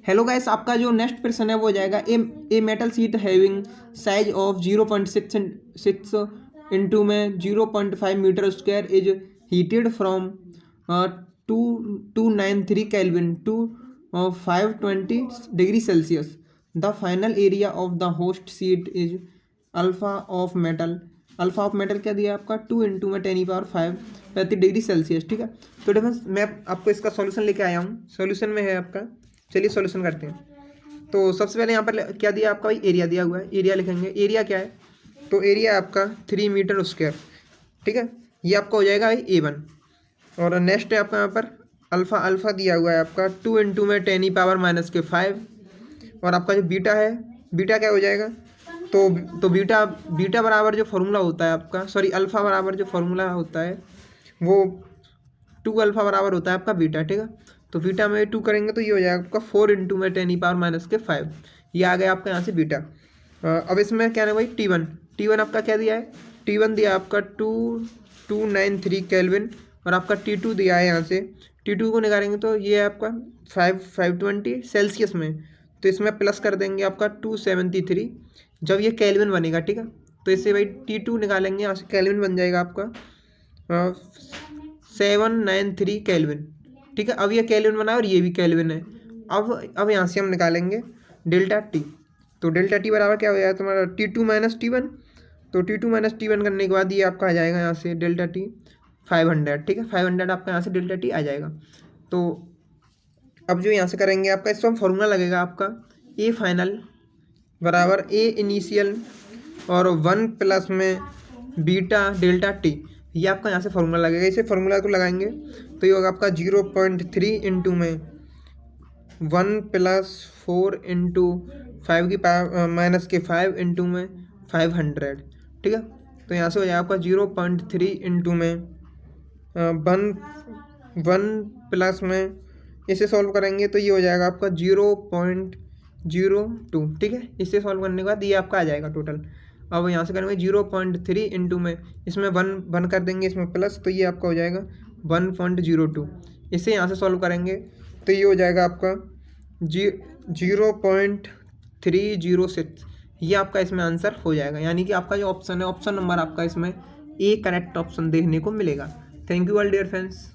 Hello guys, आपका जो next प्रश्न है वो हो जाएगा a metal sheet having size of 0.6 into में 0.5 metre square is heated from 293 kelvin to 520 degree Celsius. The final area of the host sheet is alpha of metal. Alpha of metal क्या दिया आपका 2 into में 10⁵ 35 degree Celsius. ठीक है, तो difference मैं आपको इसका सॉल्यूशन लेके आया हूँ। सॉल्यूशन में है आपका, चलिए सॉल्यूशन करते हैं। तो सबसे पहले यहाँ पर क्या दिया आपका भाई, एरिया दिया हुआ है। एरिया लिखेंगे, एरिया क्या है, तो एरिया आपका 3 मीटर स्क्वायर। ठीक है, ये आपका हो जाएगा भाई A1। और नेक्स्ट है आपका यहाँ पर अल्फ़ा, अल्फ़ा दिया हुआ है आपका 2 इंटू में 10⁻⁵। और आपका जो बीटा है, बीटा क्या हो जाएगा, तो बीटा, बीटा बराबर जो फॉर्मूला होता है आपका, सॉरी अल्फ़ा बराबर जो फॉर्मूला होता है वो 2 अल्फ़ा बराबर होता है आपका बीटा। ठीक है, तो बीटा में 2 करेंगे तो ये हो जाएगा आपका 4 इंटू में 10⁻⁵। ये आ गया आपका यहाँ से बीटा। अब इसमें क्या है भाई T1 आपका क्या दिया है, T1 दिया आपका 293 केल्विन। और आपका T2 दिया है यहाँ से, T2 को निकालेंगे तो ये है आपका 520 सेल्सियस में, तो इसमें प्लस कर देंगे आपका 273 जब ये केल्विन बनेगा। ठीक है, तो इससे भाई T2 निकालेंगे यहाँ से, केल्विन बन जाएगा आपका 793 केल्विन। ठीक है, अब ये केल्विन बना और ये भी केल्विन है। अब यहाँ से हम निकालेंगे डेल्टा टी। तो डेल्टा टी बराबर क्या हो जाएगा तुम्हारा T2 माइनस T1। तो T2 माइनस T1 करने के बाद ये आपका आ जाएगा यहाँ से डेल्टा टी 500। ठीक है, 500 आपका यहाँ से डेल्टा टी आ जाएगा। तो अब जो यहाँ से करेंगे आपका इसमें हम फॉर्मूला लगेगा आपका ए फाइनल बराबर ए इनिशियल और 1 प्लस में बीटा डेल्टा टी। ये आपका यहाँ से फॉर्मूला लगेगा। इसे फॉर्मूला को लगाएंगे तो ये होगा आपका 0.3 इंटू में 1 प्लस 4 इंटू 5 की -5 इंटू में 500। ठीक है, तो यहाँ से हो जाएगा आपका 0.3 इंटू में 1 प्लस में, इसे सॉल्व करेंगे तो ये हो जाएगा आपका 0.02। ठीक है, इसे सॉल्व करने के बाद ये आपका आ जाएगा टोटल। अब यहाँ से करेंगे 0.3 इंटू में, इसमें 1 कर देंगे, इसमें प्लस, तो ये आपका हो जाएगा 1.02। इसे यहाँ से सॉल्व करेंगे तो ये हो जाएगा आपका 0.306। ये आपका इसमें आंसर हो जाएगा, यानी कि आपका जो ऑप्शन है, ऑप्शन नंबर आपका इसमें ए करेक्ट ऑप्शन देखने को मिलेगा। Thank you all dear friends.